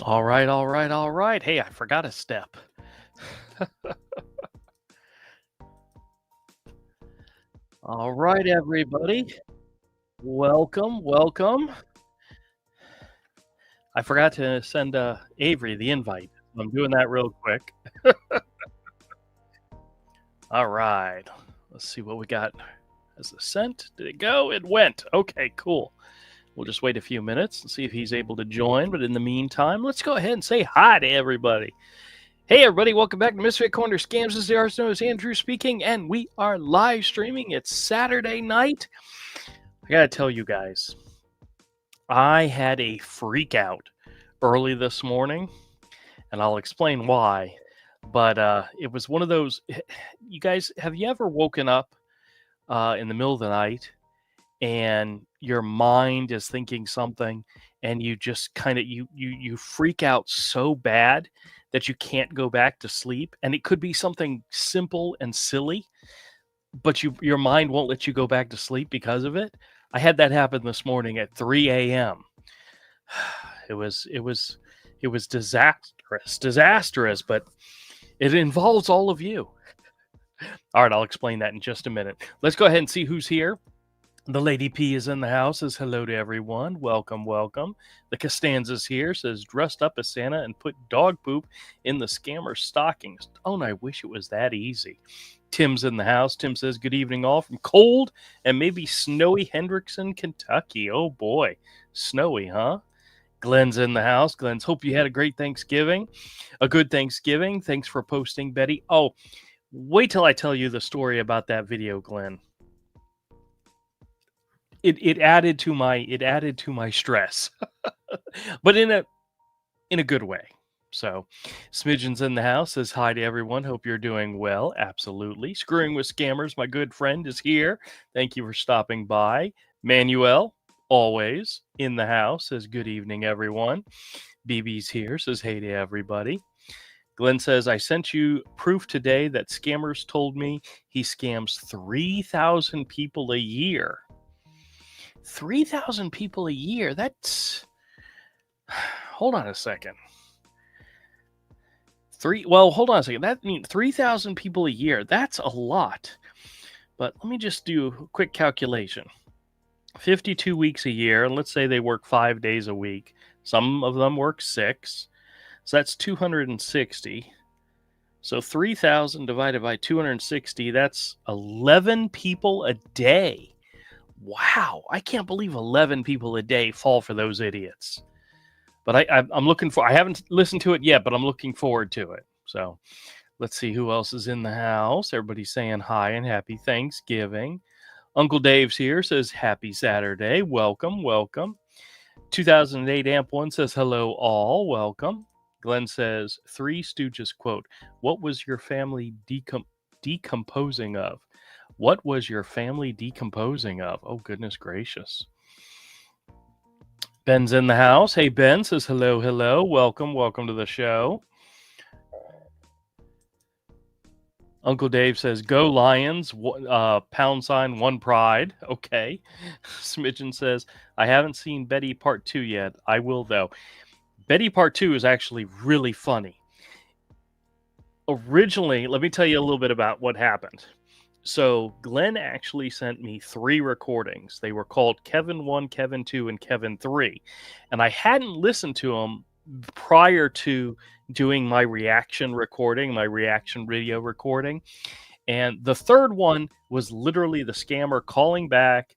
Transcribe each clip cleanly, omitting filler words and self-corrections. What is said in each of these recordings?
All right, all right, all right. Hey, I forgot a step. All right, everybody. Welcome, welcome. I forgot to send Avery the invite. I'm doing that real quick. All right. Let's see what we got. Has it sent? Did it go? It went. Okay, cool. We'll just wait a few minutes and see if he's able to join. But in the meantime, let's go ahead and say hi to everybody. Hey, everybody, welcome back to Misfit Corner Scams. This is the artist known as Andrew speaking, and we are live streaming. It's Saturday night. I gotta tell you guys, I had a freak out early this morning, and I'll explain why. But it was one of those. You guys, have you ever woken up in the middle of the night and your mind is thinking something, and you just kind of you freak out so bad that you can't go back to sleep, and it could be something simple and silly, but your mind won't let you go back to sleep because of it. I had that happen this morning at 3 a.m. It was disastrous, but it involves all of you. All right, I'll explain that in just a minute. Let's go ahead and see who's here. The Lady P is in the house, says hello to everyone. Welcome, welcome. The Costanza's here, says dressed up as Santa and put dog poop in the scammer's stockings. Oh, and I wish it was that easy. Tim's in the house. Tim says good evening all from cold and maybe snowy Hendrickson, Kentucky. Oh boy, snowy, huh? Glenn's in the house. Glenn's hope you had a great Thanksgiving, a good Thanksgiving. Thanks for posting, Betty. Oh, wait till I tell you the story about that video, Glenn. It added to my stress, but in a good way. So, Smidgen's in the house, says hi to everyone. Hope you're doing well. Absolutely. Screwing with Scammers, my good friend, is here. Thank you for stopping by. Manuel, always in the house, says good evening, everyone. BB's here, says hey to everybody. Glenn says, I sent you proof today that Scammers told me he scams 3,000 people a year. 3,000 people a year. That's. Hold on a second. Hold on a second. That means 3,000 people a year. That's a lot. But let me just do a quick calculation. 52 weeks a year, and let's say they work 5 days a week. Some of them work 6. So that's 260. So 3,000 divided by 260, that's 11 people a day. Wow, I can't believe 11 people a day fall for those idiots. But I'm looking for. I haven't listened to it yet, but I'm looking forward to it. So let's see who else is in the house. Everybody's saying hi and happy Thanksgiving. Uncle Dave's here, says happy Saturday. Welcome, welcome. 2008 Amp 1 says hello all. Welcome. Glenn says, Three Stooges quote, what was your family decomposing of? What was your family decomposing of? Oh, goodness gracious. Ben's in the house. Hey, Ben, says hello, hello. Welcome, welcome to the show. Uncle Dave says, go Lions, # 1 pride. Okay. Smidgen says, I haven't seen Betty Part 2 yet. I will, though. Betty Part 2 is actually really funny. Originally, let me tell you a little bit about what happened. So Glenn actually sent me 3 recordings. They were called Kevin 1, Kevin 2, and Kevin 3. And I hadn't listened to them prior to doing my reaction recording, my reaction video recording. And the third one was literally the scammer calling back,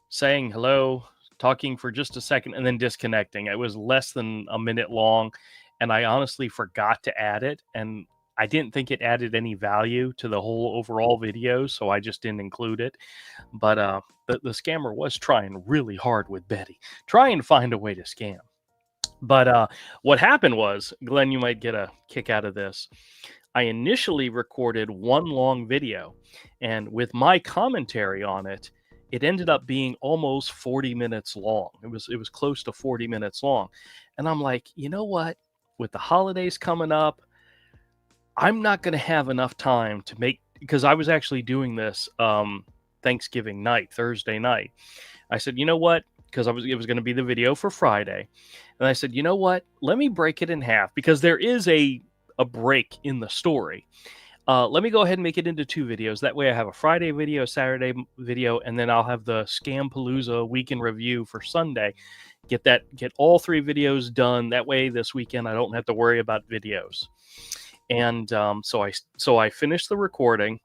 saying hello, talking for just a second, and then disconnecting. It was less than a minute long, and I honestly forgot to add it. And I didn't think it added any value to the whole overall video, so I just didn't include it. But the scammer was trying really hard with Betty, trying to find a way to scam. But what happened was, Glenn, you might get a kick out of this. I initially recorded one long video, and with my commentary on it, it ended up being almost 40 minutes long. It was close to 40 minutes long. And I'm like, you know what? With the holidays coming up, I'm not going to have enough time to make, because I was actually doing this Thanksgiving night, Thursday night. I said, you know what? because it was going to be the video for Friday. And I said, you know what? Let me break it in half because there is a break in the story. Let me go ahead and make it into 2 videos. That way I have a Friday video, Saturday video, and then I'll have the Scampalooza weekend review for Sunday. Get all 3 videos done. That way this weekend I don't have to worry about videos. And so I finished the recording,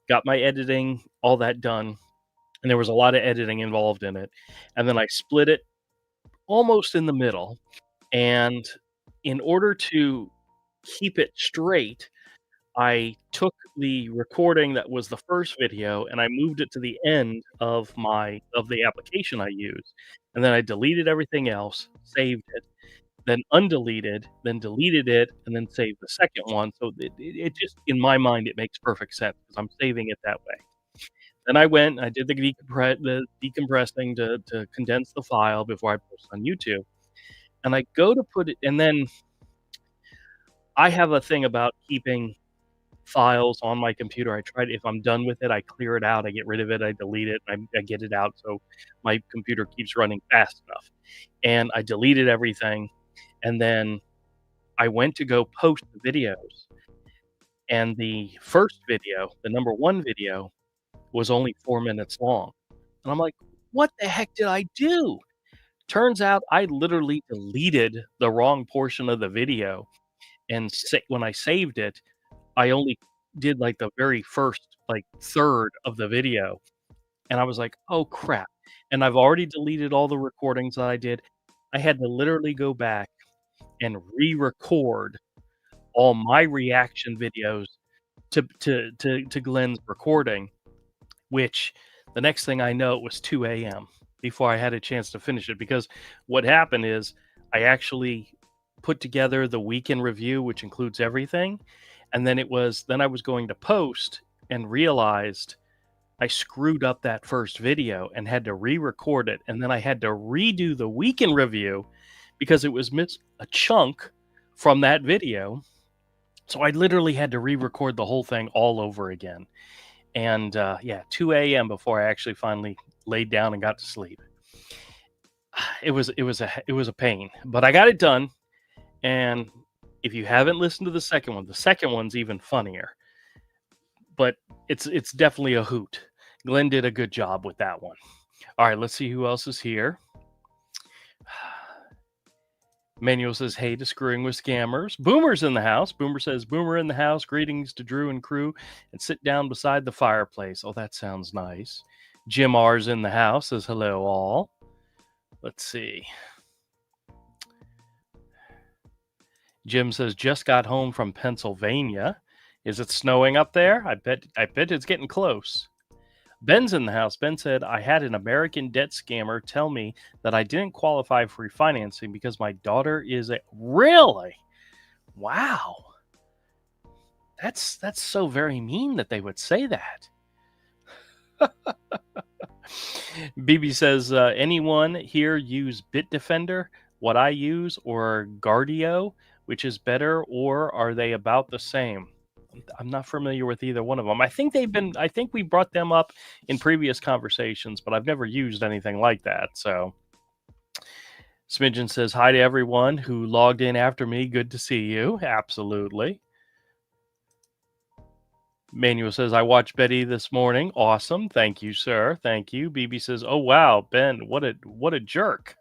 got my editing, all that done, and there was a lot of editing involved in it. And then I split it almost in the middle. And in order to keep it straight, I took the recording that was the first video and I moved it to the end of the application I use, and then I deleted everything else, saved it, then undeleted, then deleted it, and then saved the second one. So it just, in my mind, it makes perfect sense because I'm saving it that way. Then I went, I did the decompressing to condense the file before I post on YouTube, and I go to put it, and then I have a thing about keeping files on my computer. I try to, if I'm done with it, I clear it out, I get rid of it, I delete it, I get it out so my computer keeps running fast enough. And I deleted everything, and then I went to go post the videos, and the first video, the number 1 video, was only 4 minutes long. And I'm like, "What the heck did I do?" Turns out I literally deleted the wrong portion of the video, and when I saved it, I only did, like, the very first, like, third of the video, and I was like, "Oh, crap," and I've already deleted all the recordings that I did. I had to literally go back and re-record all my reaction videos to Glenn's recording, which the next thing I know, it was 2 AM before I had a chance to finish it, because what happened is I actually put together the weekend review, which includes everything, and then I was going to post and realized I screwed up that first video and had to re-record it, and then I had to redo the weekend review because it was a chunk from that video. So I literally had to re-record the whole thing all over again. And yeah, 2 AM before I actually finally laid down and got to sleep. It was a pain, but I got it done. And if you haven't listened to the second one's even funnier. But it's definitely a hoot. Glenn did a good job with that one. All right, let's see who else is here. Manuel says, "Hey to Screwing with Scammers." Boomer's in the house. Boomer says, "Boomer in the house. Greetings to Drew and crew, and sit down beside the fireplace." Oh, that sounds nice. Jim R's in the house. Says, "Hello, all." Let's see. Jim says, "Just got home from Pennsylvania. Is it snowing up there? I bet it's getting close." Ben's in the house. Ben said, "I had an American debt scammer tell me that I didn't qualify for refinancing because my daughter is a..." Really? Wow. That's so very mean that they would say that. BB says, "Anyone here use Bitdefender, what I use, or Guardio, which is better, or are they about the same?" I'm not familiar with either one of them. I think we brought them up in previous conversations, but I've never used anything like that. So Smidgen says, "Hi to everyone who logged in after me. Good to see you." Absolutely. Manuel says, "I watched Betty this morning. Awesome. Thank you, sir. Thank you." BB says, "Oh, wow, Ben, what a jerk."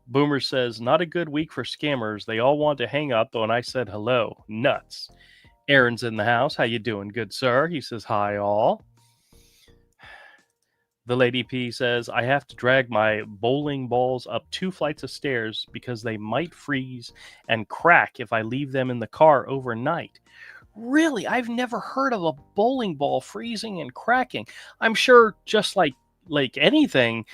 Boomer says, "Not a good week for scammers. They all want to hang up when I said hello. Nuts." Aaron's in the house. "How you doing, good sir?" He says, "Hi, all." The Lady P says, "I have to drag my bowling balls up 2 flights of stairs because they might freeze and crack if I leave them in the car overnight." Really? I've never heard of a bowling ball freezing and cracking. I'm sure just like anything,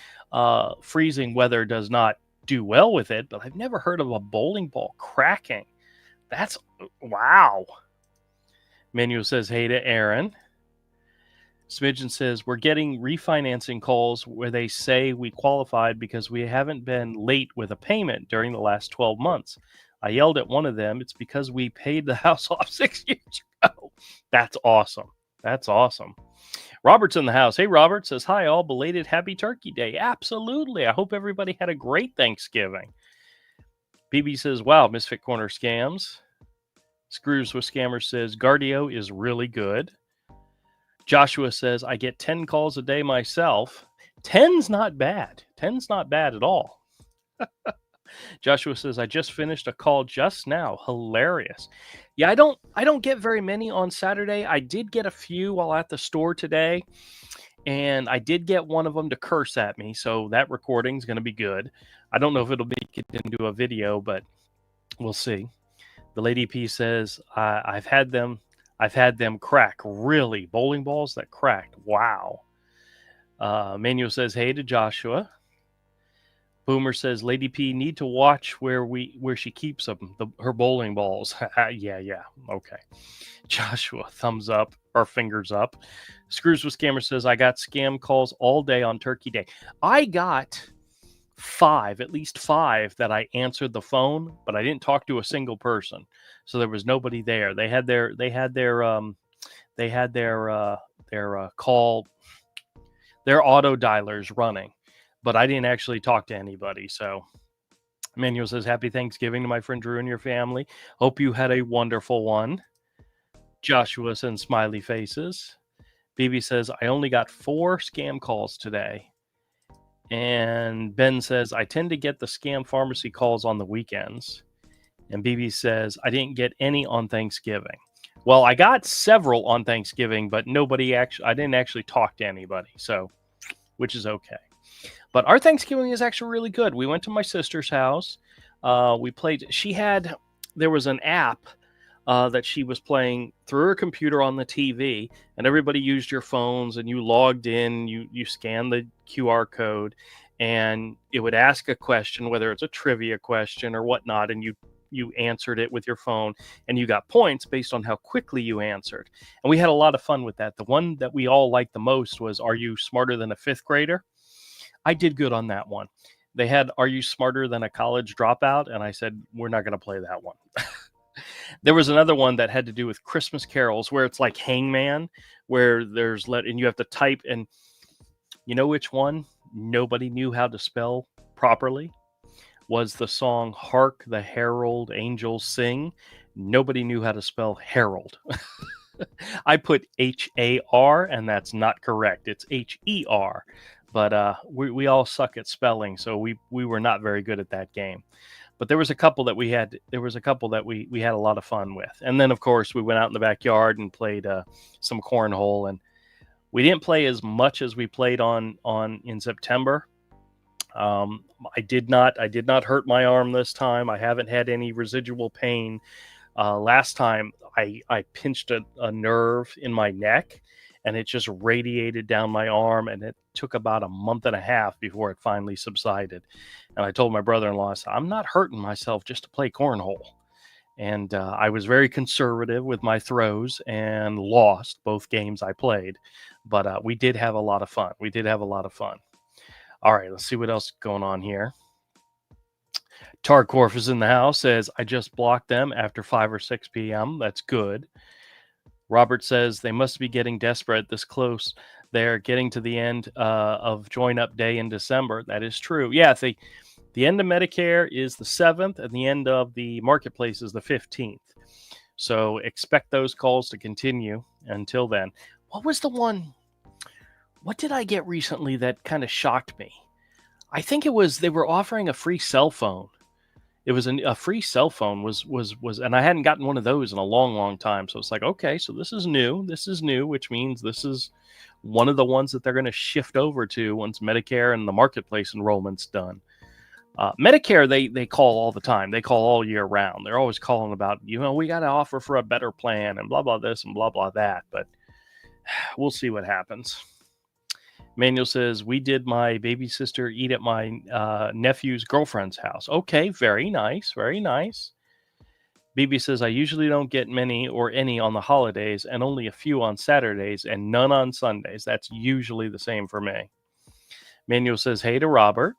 freezing weather does not do well with it, but I've never heard of a bowling ball cracking. That's wow. Manuel says, "Hey to Aaron." Smidgen says, "We're getting refinancing calls where they say we qualified because we haven't been late with a payment during the last 12 months. I yelled at one of them. It's because we paid the house off 6 years ago." That's awesome. That's awesome. Robert's in the house. Hey, Robert says, hi, all. Belated happy Turkey Day. Absolutely. I hope everybody had a great Thanksgiving. BB says, wow, Misfit Corner scams. Screws with Scammer says, Guardio is really good. Joshua says, I get 10 calls a day myself. 10's not bad. 10's not bad at all. Joshua says, I just finished a call just now. Hilarious. Yeah, I don't get very many on Saturday. I did get a few while at the store today, and I did get one of them to curse at me, so that recording's going to be good. I don't know if it'll make it into a video, but we'll see. The Lady P says, I've had them crack. Really? Bowling balls that cracked. Wow. Manuel says, hey to Joshua. Boomer says, Lady P need to watch where she keeps them, her bowling balls. Yeah. Okay. Joshua, thumbs up or fingers up. Screws with Scammer says, I got scam calls all day on Turkey Day. I got at least five that I answered the phone, but I didn't talk to a single person. So there was nobody there. They had their call, their auto dialers running, but I didn't actually talk to anybody. So Manuel says, happy Thanksgiving to my friend Drew and your family. Hope you had a wonderful one. Joshua sends smiley faces. BB says, I only got 4 scam calls today. And Ben says, I tend to get the scam pharmacy calls on the weekends. And BB says, I didn't get any on Thanksgiving. Well, I got several on Thanksgiving, but I didn't actually talk to anybody. So, which is okay. But our Thanksgiving is actually really good. We went to my sister's house. We played. There was an app that she was playing through her computer on the TV, and everybody used your phones, and you logged in, you scanned the QR code, and it would ask a question, whether it's a trivia question or whatnot, and you answered it with your phone, and you got points based on how quickly you answered. And we had a lot of fun with that. The one that we all liked the most was, Are You Smarter Than a Fifth Grader? I did good on that one. They had, Are You Smarter Than a College Dropout? And I said, we're not going to play that one. There was another one that had to do with Christmas carols, where it's like Hangman, where and you have to type, and you know which one nobody knew how to spell properly? Was the song Hark the Herald Angels Sing. Nobody knew how to spell herald. I put H-A-R, and that's not correct. It's H-E-R. But we all suck at spelling, so we were not very good at that game. But there was a couple that we had a lot of fun with. And then, of course, we went out in the backyard and played some cornhole. And we didn't play as much as we played in September. I did not hurt my arm this time. I haven't had any residual pain. Last time I pinched a nerve in my neck, and it just radiated down my arm, and it took about a month and a half before it finally subsided. And I told my brother-in-law, I said, I'm not hurting myself just to play cornhole. And I was very conservative with my throws and lost both games I played. But we did have a lot of fun. All right, let's see what else is going on here. Tarkorf is in the house, says, I just blocked them after 5 or 6 p.m. That's good. Robert says, they must be getting desperate this close. They're getting to the end of join-up day in December. That is true. Yeah, the end of Medicare is the 7th, and the end of the marketplace is the 15th. So expect those calls to continue until then. What was the one? What did I get recently that kind of shocked me? I think it was they were offering a free cell phone. It was a free cell phone was, and I hadn't gotten one of those in a long, long time. So it's like, okay, so this is new, which means this is one of the ones that they're going to shift over to once Medicare and the marketplace enrollment's done. Medicare, they call all the time. They call all year round. They're always calling about, we got to offer for a better plan and blah, blah, this and blah, blah, that. But we'll see what happens. Manuel says, we did my baby sister eat at my nephew's girlfriend's house. Okay, very nice, very nice. BB says, I usually don't get many or any on the holidays and only a few on Saturdays and none on Sundays. That's usually the same for me. Manuel says, hey to Robert.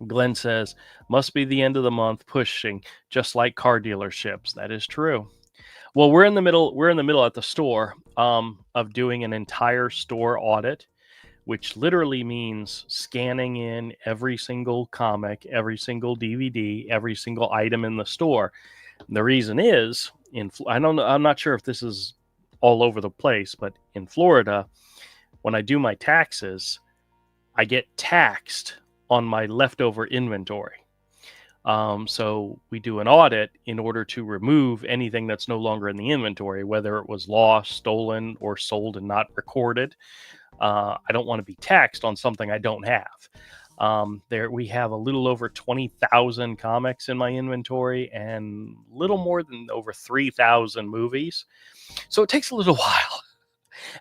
Glenn says, must be the end of the month pushing, just like car dealerships. That is true. Well, we're in the middle. We're in the middle at the store of doing an entire store audit, which literally means scanning in every single comic, every single DVD, every single item in the store. And the reason is, I don't know. I'm not sure if this is all over the place, but in Florida, when I do my taxes, I get taxed on my leftover inventory. So we do an audit in order to remove anything that's no longer in the inventory, whether it was lost, stolen, or sold and not recorded. I don't want to be taxed on something I don't have. There we have a little over 20,000 comics in my inventory and little more than over 3,000 movies. So it takes a little while.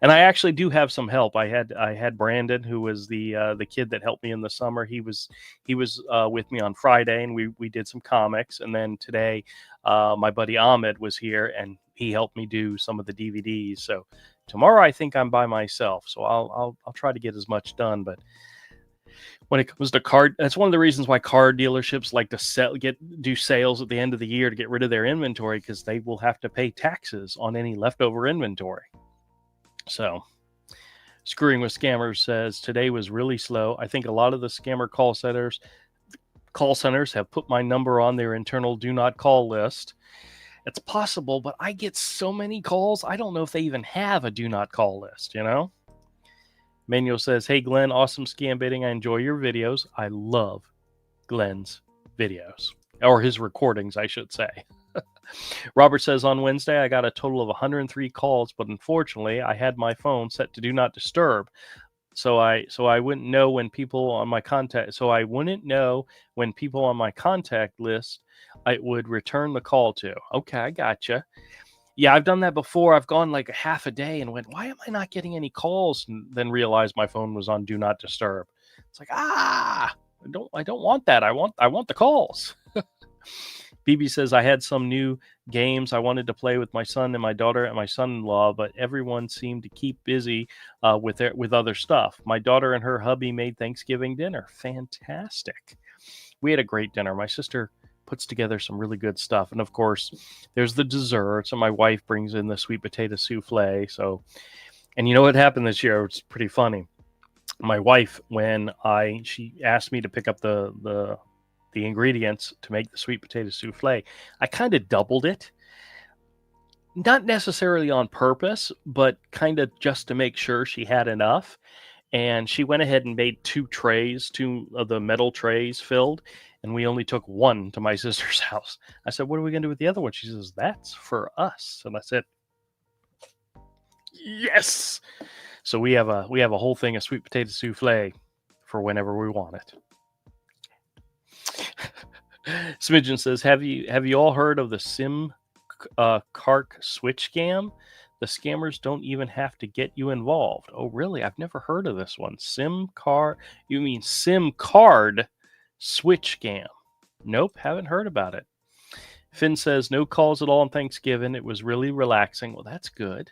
And I actually do have some help. I had Brandon, who was the kid that helped me in the summer. He was with me on Friday, and we did some comics. And then today, my buddy Ahmed was here, and he helped me do some of the DVDs. So tomorrow, I think I'm by myself. So I'll try to get as much done. But when it comes to card, that's one of the reasons why car dealerships like to do sales at the end of the year to get rid of their inventory, because they will have to pay taxes on any leftover inventory. So, Screwing with Scammers says today was really slow. I think a lot of the scammer call centers have put my number on their internal do not call list. It's possible, but I get so many calls. I don't know if they even have a do not call list, you know? Manuel says, hey, Glenn, awesome scam baiting. I enjoy your videos. I love Glenn's videos, or his recordings, I should say. Robert says, on Wednesday, I got a total of 103 calls, but unfortunately, I had my phone set to do not disturb. So I wouldn't know when people on my contact. So I wouldn't know when people on my contact list I would return the call to. Okay, I gotcha. Yeah, I've done that before. I've gone like a half a day and went, why am I not getting any calls? And then realized my phone was on do not disturb. It's like, I don't want that. I want the calls. BB says, I had some new games I wanted to play with my son and my daughter and my son-in-law, but everyone seemed to keep busy with other stuff. My daughter and her hubby made Thanksgiving dinner. Fantastic. We had a great dinner. My sister puts together some really good stuff. And of course, there's the desserts, and my wife brings in the sweet potato souffle. So, and you know what happened this year? It's pretty funny. My wife, when she asked me to pick up the ingredients to make the sweet potato souffle, I kind of doubled it. Not necessarily on purpose, but kind of just to make sure she had enough. And she went ahead and made two of the metal trays filled, and we only took one to my sister's house. I said, what are we going to do with the other one? She says, that's for us. And I said, yes. So we have a whole thing of sweet potato souffle for whenever we want it. Smidgen says, have you all heard of the SIM Cark switch scam? The scammers don't even have to get you involved. Oh, really? I've never heard of this one. You mean SIM card switch scam? Nope, haven't heard about it. Finn says, no calls at all on Thanksgiving. It was really relaxing. Well, that's good.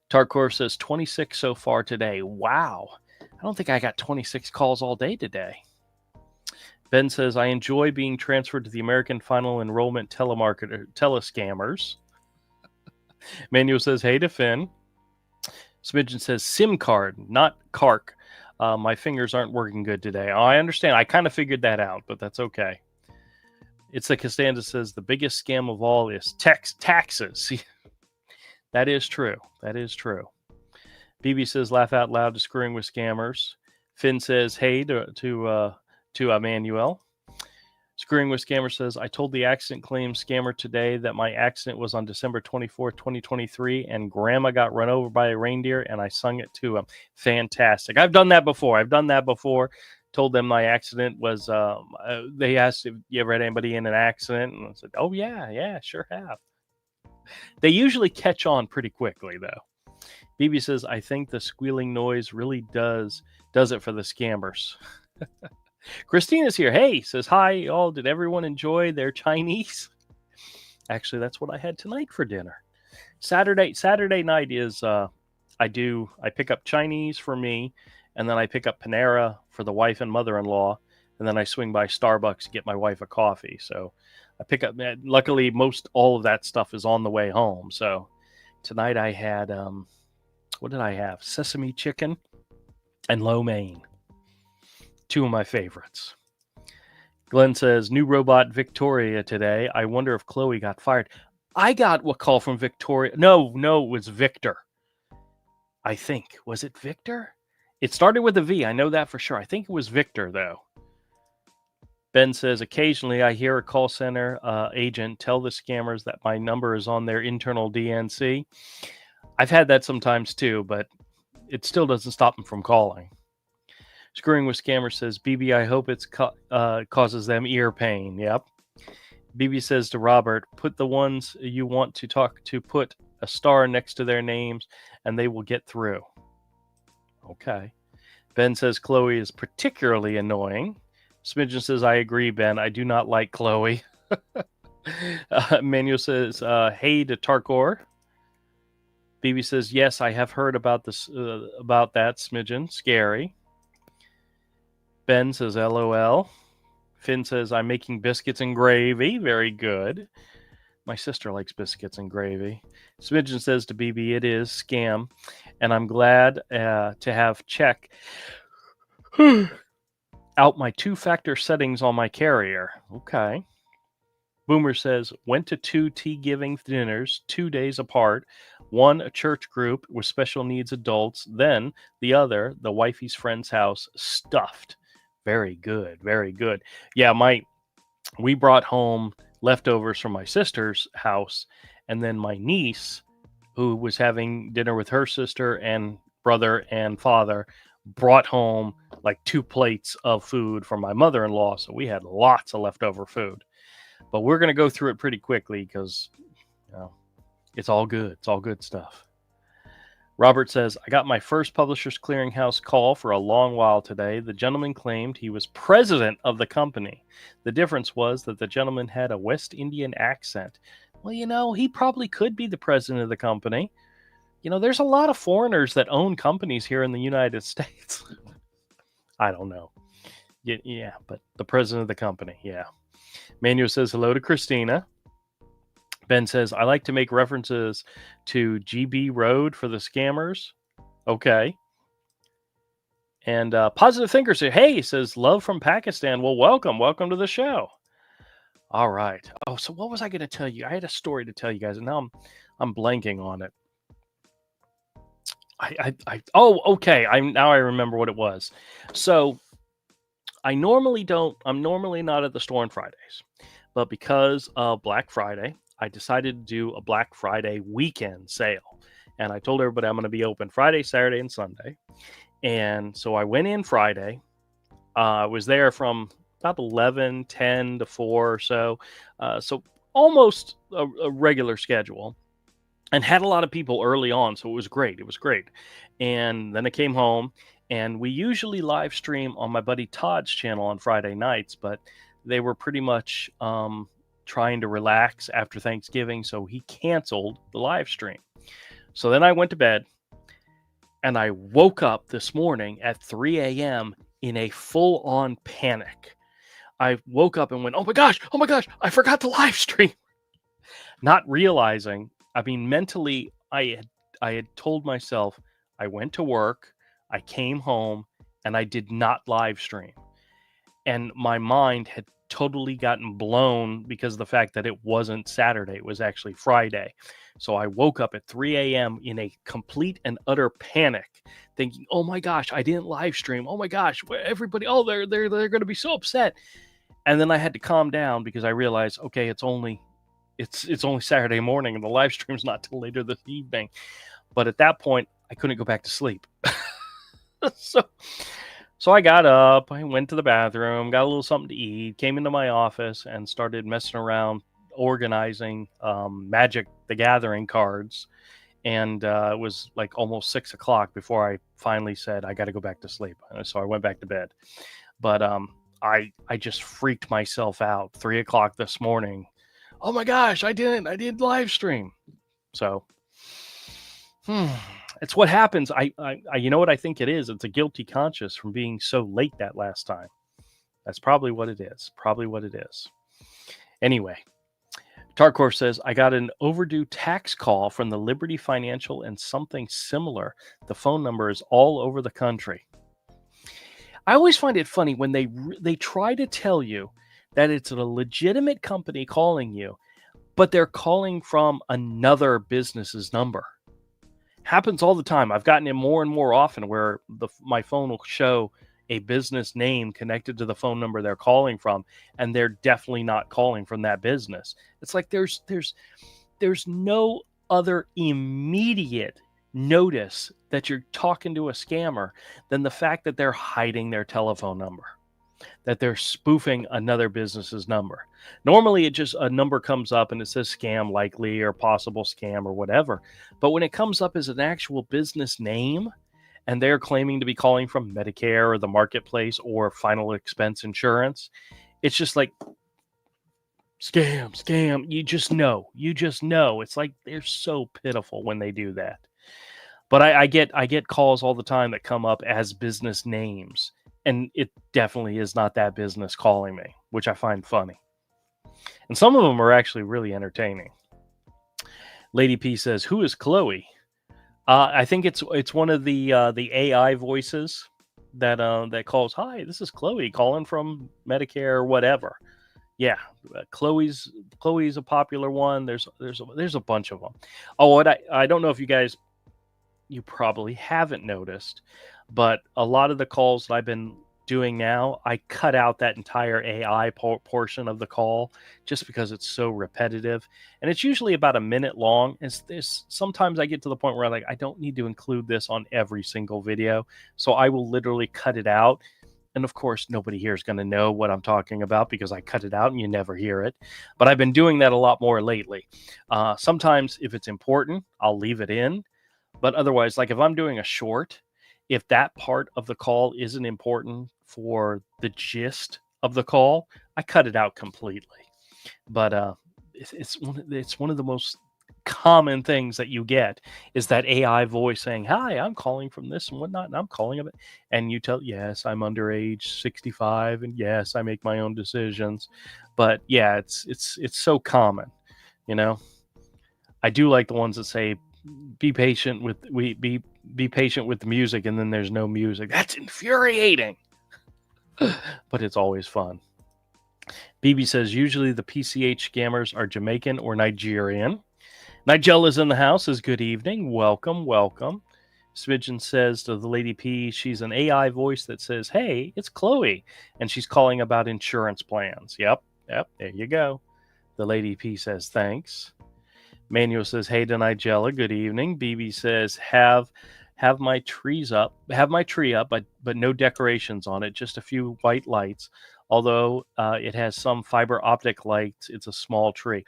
Tarkor says, 26 so far today. Wow. I don't think I got 26 calls all day today. Ben says, I enjoy being transferred to the American Final Enrollment telescammers. Manuel says, hey to Finn. Smidgen says, SIM card, not CARC. My fingers aren't working good today. Oh, I understand. I kind of figured that out, but that's okay. It's the Costanza says, the biggest scam of all is taxes. That is true. That is true. BB says, laugh out loud to Screwing with Scammers. Finn says, hey to Emmanuel. Screwing with Scammer says, I told the accident claim scammer today that my accident was on December 24th, 2023, and grandma got run over by a reindeer, and I sung it to him. Fantastic. I've done that before. Told them my accident was, they asked if you ever had anybody in an accident, and I said, oh, yeah, sure have. They usually catch on pretty quickly, though. BB says, I think the squealing noise really does it for the scammers. Christina's here. Hey, says, hi, y'all. Did everyone enjoy their Chinese? Actually, that's what I had tonight for dinner. Saturday night is, I pick up Chinese for me, and then I pick up Panera for the wife and mother-in-law, and then I swing by Starbucks to get my wife a coffee. So I pick up. Luckily, most all of that stuff is on the way home. So tonight I had what did I have? Sesame chicken and lo mein. Two of my favorites. Glenn says, new robot Victoria today. I wonder if Chloe got fired. I got a call from Victoria. No, it was Victor. I think. Was it Victor? It started with a V. I know that for sure. I think it was Victor, though. Ben says, occasionally I hear a call center agent tell the scammers that my number is on their internal DNC. I've had that sometimes too, but it still doesn't stop them from calling. Screwing with Scammers says, BB, I hope it causes them ear pain. Yep. BB says to Robert, put the ones you want to talk to, put a star next to their names, and they will get through. Okay. Ben says Chloe is particularly annoying. Smidgen says, I agree, Ben. I do not like Chloe. Manuel says, hey to Tarkor. BB says, yes, I have heard about this about that, Smidgen. Scary. Ben says, LOL. Finn says, I'm making biscuits and gravy. Very good. My sister likes biscuits and gravy. Smidgen says to BB, it is scam. And I'm glad to have check out my two-factor settings on my carrier. Okay. Boomer says, went to 2 tea-giving dinners 2 days apart. One, a church group with special needs adults. Then the other, the wifey's friend's house, stuffed. Very good. Very good. Yeah, we brought home leftovers from my sister's house, and then my niece, who was having dinner with her sister and brother and father, brought home like 2 plates of food from my mother-in-law. So we had lots of leftover food. But we're going to go through it pretty quickly because, it's all good. It's all good stuff. Robert says, I got my first Publishers Clearinghouse call for a long while today. The gentleman claimed he was president of the company. The difference was that the gentleman had a West Indian accent. Well, he probably could be the president of the company. There's a lot of foreigners that own companies here in the United States. I don't know. Yeah, but the president of the company, yeah. Manuel says hello to Christina. Ben says, I like to make references to GB Road for the scammers. Okay. And Positive Thinker says, hey, says, love from Pakistan. Well, welcome to the show. All right. Oh, so what was I going to tell you? I had a story to tell you guys, and now I'm blanking on it. Okay. Now I remember what it was. So I'm normally not at the store on Fridays, but because of Black Friday, I decided to do a Black Friday weekend sale. And I told everybody I'm going to be open Friday, Saturday, and Sunday. And so I went in Friday. I was there from about 10 to 4 or so. So almost a regular schedule. And had a lot of people early on. So it was great. And then I came home. And we usually live stream on my buddy Todd's channel on Friday nights. But they were pretty much trying to relax after Thanksgiving, so he canceled the live stream. So then I went to bed, and I woke up this morning at 3 a.m. in a full-on panic. I woke up and went, oh my gosh, I forgot the live stream. Not realizing, mentally, I had told myself, I went to work, I came home, and I did not live stream. And my mind had totally gotten blown because of the fact that it wasn't Saturday. It was actually Friday. So I woke up at 3 a.m. in a complete and utter panic, thinking, oh my gosh, I didn't live stream. Oh my gosh, everybody, they're going to be so upset. And then I had to calm down because I realized, okay, it's only Saturday morning and the live stream's not till later this evening. But at that point, I couldn't go back to sleep. So I got up, I went to the bathroom, got a little something to eat, came into my office and started messing around, organizing Magic the Gathering cards. And it was like almost 6 o'clock before I finally said, I got to go back to sleep. So I went back to bed. But I just freaked myself out 3 o'clock this morning. Oh my gosh, I didn't live stream. So, it's what happens. I you know what I think it is? It's a guilty conscience from being so late that last time. That's probably what it is. Anyway, Tarkor says, I got an overdue tax call from the Liberty Financial and something similar. The phone number is all over the country. I always find it funny when they try to tell you that it's a legitimate company calling you, but they're calling from another business's number. Happens all the time. I've gotten it more and more often where my phone will show a business name connected to the phone number they're calling from, and they're definitely not calling from that business. It's like there's no other immediate notice that you're talking to a scammer than the fact that they're hiding their telephone number, that they're spoofing another business's number. Normally, it just a number comes up and it says scam likely or possible scam or whatever. But when it comes up as an actual business name and they're claiming to be calling from Medicare or the marketplace or final expense insurance, it's just like scam. You just know. It's like they're so pitiful when they do that. But I get calls all the time that come up as business names, and it definitely is not that business calling me, which I find funny. And some of them are actually really entertaining. Lady P says, "Who is Chloe?" I think it's one of the AI voices that calls. Hi, this is Chloe calling from Medicare or whatever. Yeah, Chloe's a popular one. There's a bunch of them. Oh, what I don't know if you probably haven't noticed, but a lot of the calls that I've been doing now, I cut out that entire AI portion of the call just because it's so repetitive, and it's usually about a minute long. Sometimes I get to the point where I don't need to include this on every single video, so I will literally cut it out. And of course, nobody here is going to know what I'm talking about because I cut it out and you never hear it. But I've been doing that a lot more lately. Sometimes if it's important, I'll leave it in. But otherwise, like if I'm doing a short, if that part of the call isn't important for the gist of the call, I cut it out completely. But it's one of the most common things that you get is that AI voice saying, "Hi, I'm calling from this and whatnot, and I'm calling of it." And you tell, "Yes, I'm underage 65, and yes, I make my own decisions." But yeah, it's so common, you know. I do like the ones that say, "Be patient with be patient with the music," and then there's no music. That's infuriating, but it's always fun. BB says usually the PCH scammers are Jamaican or Nigerian. Nigella's in the house. Says good evening, welcome. Smidgen says to the Lady P, she's an AI voice that says, "Hey, it's Chloe," and she's calling about insurance plans. Yep, there you go. The Lady P says thanks. Manuel says, "Hey to Nigella, good evening." BB says, have my tree up, but no decorations on it, just a few white lights. Although it has some fiber optic lights, it's a small tree.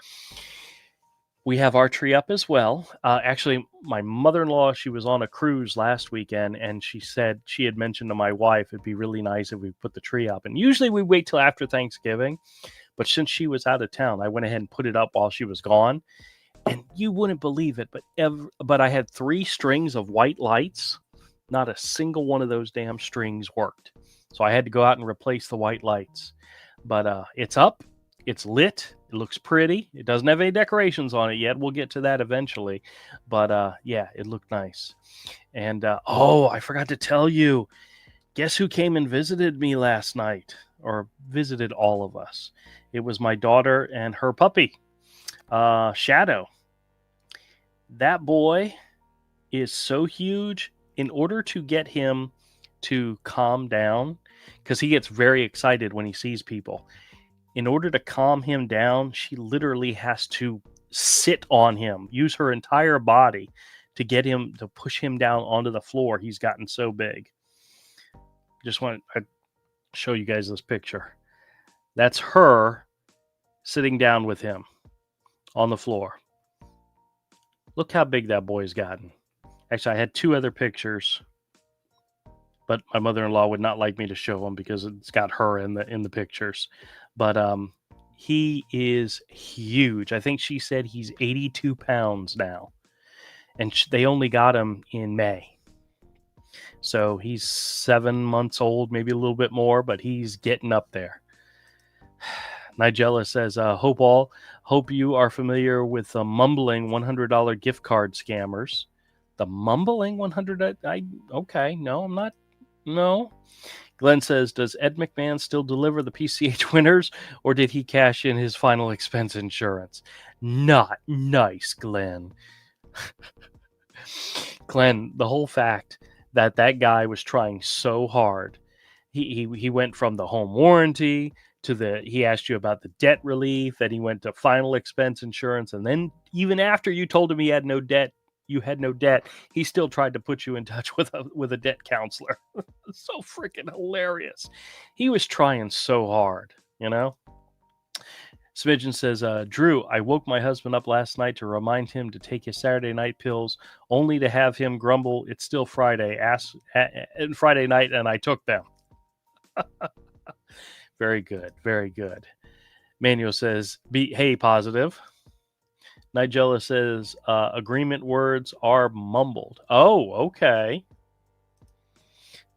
We have our tree up as well. Actually, my mother-in-law, she was on a cruise last weekend, and she said she had mentioned to my wife it'd be really nice if we put the tree up. And usually we wait till after Thanksgiving, but since she was out of town, I went ahead and put it up while she was gone. And you wouldn't believe it, but I had 3 strings of white lights. Not a single one of those damn strings worked. So I had to go out and replace the white lights. But it's up. It's lit. It looks pretty. It doesn't have any decorations on it yet. We'll get to that eventually. But yeah, it looked nice. And I forgot to tell you. Guess who came and visited me last night? Or visited all of us? It was my daughter and her puppy. Shadow. That boy is so huge. In order to get him to calm down, because he gets very excited when he sees people, in order to calm him down, she literally has to sit on him, use her entire body to get him to push him down onto the floor. He's gotten so big. Just want to show you guys this picture. That's her sitting down with him on the floor. Look how big that boy's gotten. Actually, I had 2 other pictures, but my mother-in-law would not like me to show them because it's got her in the pictures. But he is huge. I think she said he's 82 pounds now, and they only got him in May. So he's 7 months old, maybe a little bit more, but he's getting up there. Nigella says, hope you are familiar with the mumbling $100 gift card scammers. The mumbling 100, okay, no, I'm not, no. Glenn says, does Ed McMahon still deliver the PCH winners, or did he cash in his final expense insurance? Not nice, Glenn. Glenn, the whole fact that that guy was trying so hard, he went from the home warranty to he asked you about the debt relief, that he went to final expense insurance, and then even after you told him he had no debt, you had no debt, he still tried to put you in touch with a debt counselor. So freaking hilarious. He was trying so hard, you know. Smidgen says, Drew, I woke my husband up last night to remind him to take his Saturday night pills, only to have him grumble, it's still Friday, Friday night, and I took them. Very good. Very good. Manuel says, hey, positive. Nigella says, agreement words are mumbled. Oh, okay.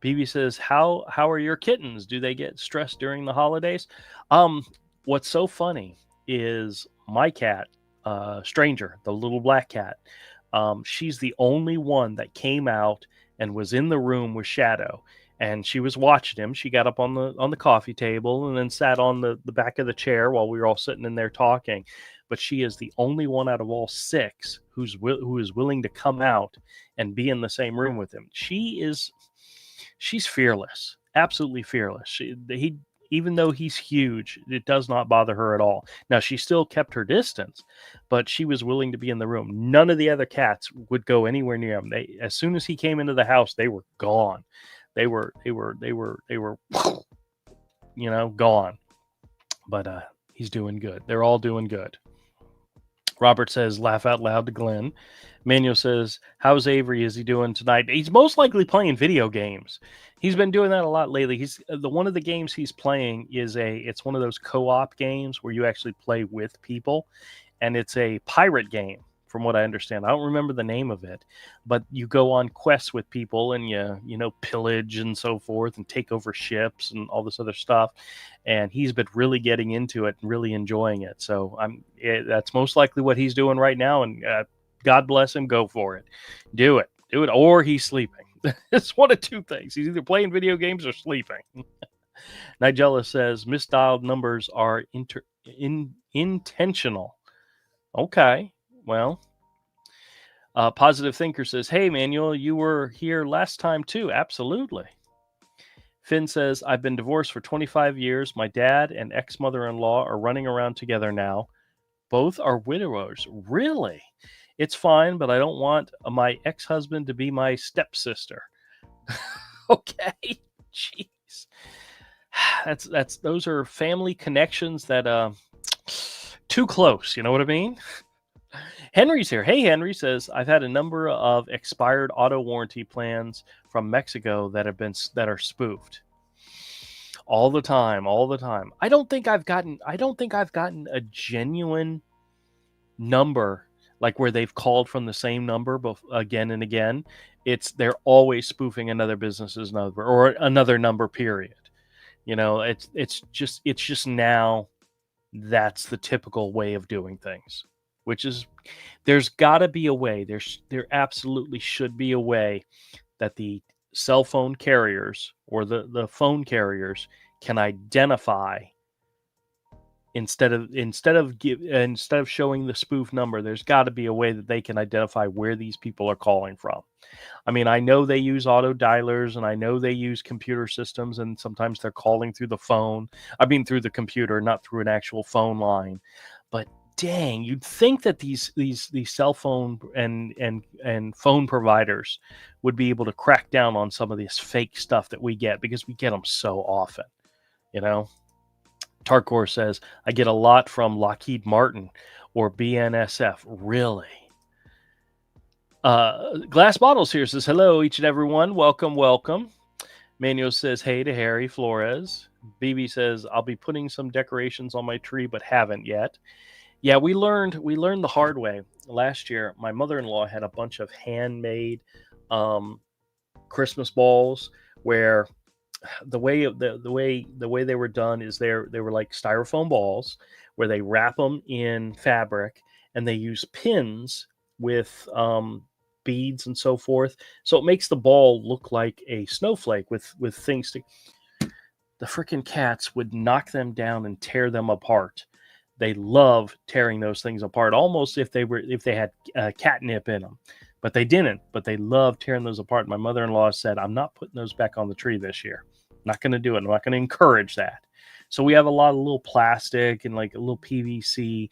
BB says, how are your kittens? Do they get stressed during the holidays? What's so funny is my cat, Stranger, the little black cat, she's the only one that came out and was in the room with Shadow, and she was watching him. She got up on the coffee table and then sat on the back of the chair while we were all sitting in there talking. But she is the only one out of all six who is willing to come out and be in the same room with him. She's fearless, absolutely fearless. Even though he's huge, it does not bother her at all. Now, she still kept her distance, but she was willing to be in the room. None of the other cats would go anywhere near him. As soon as he came into the house, they were gone. They were, gone. But he's doing good. They're all doing good. Robert says, laugh out loud to Glenn. Manuel says, how's Avery? Is he doing tonight? He's most likely playing video games. He's been doing that a lot lately. He's one of the games he's playing it's one of those co-op games where you actually play with people, and it's a pirate game, from what I understand. I don't remember the name of it, but you go on quests with people and you pillage and so forth and take over ships and all this other stuff. And he's been really getting into it and really enjoying it. So that's most likely what he's doing right now. And God bless him. Go for it. Do it. Or he's sleeping. It's one of two things. He's either playing video games or sleeping. Nigella says misdialed numbers are intentional. Okay. Well, Positive Thinker says, hey, Manuel, you were here last time too. Absolutely. Finn says, I've been divorced for 25 years. My dad and ex-mother-in-law are running around together now. Both are widowers. Really? It's fine, but I don't want my ex-husband to be my stepsister. Okay. Jeez. Those are family connections that too close, you know what I mean? Henry's here. Hey, Henry says, I've had a number of expired auto warranty plans from Mexico that are spoofed. All the time. I don't think I've gotten a genuine number like where they've called from the same number again and again. They're always spoofing another business's number or another number, period. It's just now that's the typical way of doing things, which is there's got to be a way. There absolutely should be a way that the cell phone carriers or the phone carriers can identify instead of showing the spoof number. There's got to be a way that they can identify where these people are calling from. I mean, I know they use auto dialers and I know they use computer systems, and sometimes they're calling through the phone. I mean, through the computer, not through an actual phone line. But dang, you'd think that these cell phone and phone providers would be able to crack down on some of this fake stuff that we get, because we get them so often, Tarkor says, I get a lot from Lockheed Martin or BNSF. Really? Glass Bottles here says, hello, each and every one. Welcome. Manuel says, hey to Harry Flores. BB says, I'll be putting some decorations on my tree, but haven't yet. Yeah, we learned the hard way. Last year, my mother-in-law had a bunch of handmade Christmas balls where the way they were done is they were like styrofoam balls where they wrap them in fabric and they use pins with beads and so forth, so it makes the ball look like a snowflake with things to. The freaking cats would knock them down and tear them apart. They love tearing those things apart, almost if they had catnip in them, but they didn't. But they love tearing those apart. My mother-in-law said, "I'm not putting those back on the tree this year. Not going to do it. I'm not going to encourage that." So we have a lot of little plastic and like a little PVC,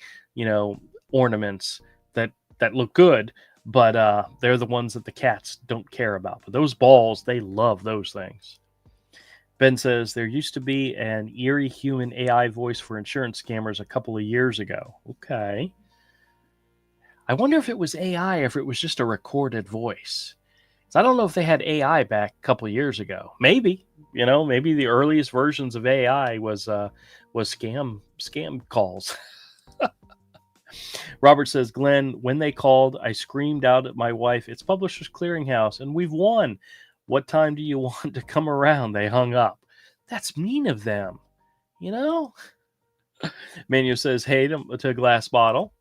ornaments that look good, but they're the ones that the cats don't care about. But those balls, they love those things. Ben says there used to be an eerie human AI voice for insurance scammers a couple of years ago. Okay. I wonder if it was AI or if it was just a recorded voice. So I don't know if they had AI back a couple of years ago. Maybe, maybe the earliest versions of AI was scam calls. Robert says, Glenn, when they called, I screamed out at my wife, "It's Publishers Clearinghouse, and we've won. What time do you want to come around?" They hung up. That's mean of them, Manuel says, "Hey to Glass Bottle."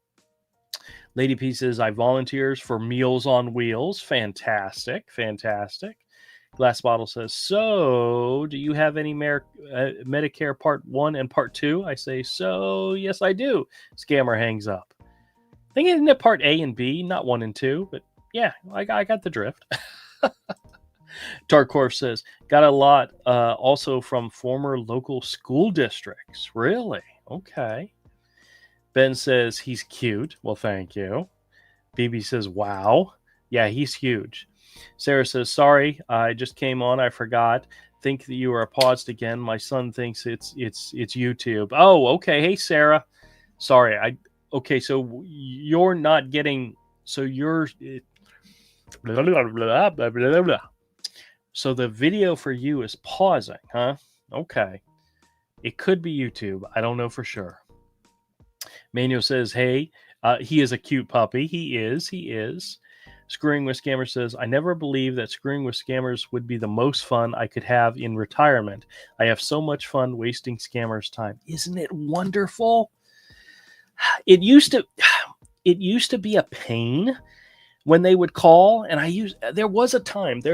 Lady P says, "I volunteers for Meals on Wheels." Fantastic, fantastic. Glass Bottle says, "So, do you have any Medicare Part 1 and Part 2? I say, "So, yes, I do." Scammer hangs up. I think isn't it Part A and B, not 1 and 2, but yeah, I got the drift. Darkcorp says, "Got a lot also from former local school districts." Really? Okay. Ben says, "He's cute." Well, thank you. BB says, "Wow." Yeah, he's huge. Sarah says, "Sorry, I just came on. I forgot. Think that you are paused again. My son thinks it's YouTube." Oh, okay. Hey, Sarah. Sorry. Okay, so you're not getting. So you're. Blah, blah, blah, blah, blah, blah. So the video for you is pausing, huh? Okay. It could be YouTube. I don't know for sure. Manuel says, "Hey, he is a cute puppy." He is. Screwing with Scammers says, "I never believed that screwing with scammers would be the most fun I could have in retirement. I have so much fun wasting scammers' time." Isn't it wonderful? It used to be a pain when they would call, and there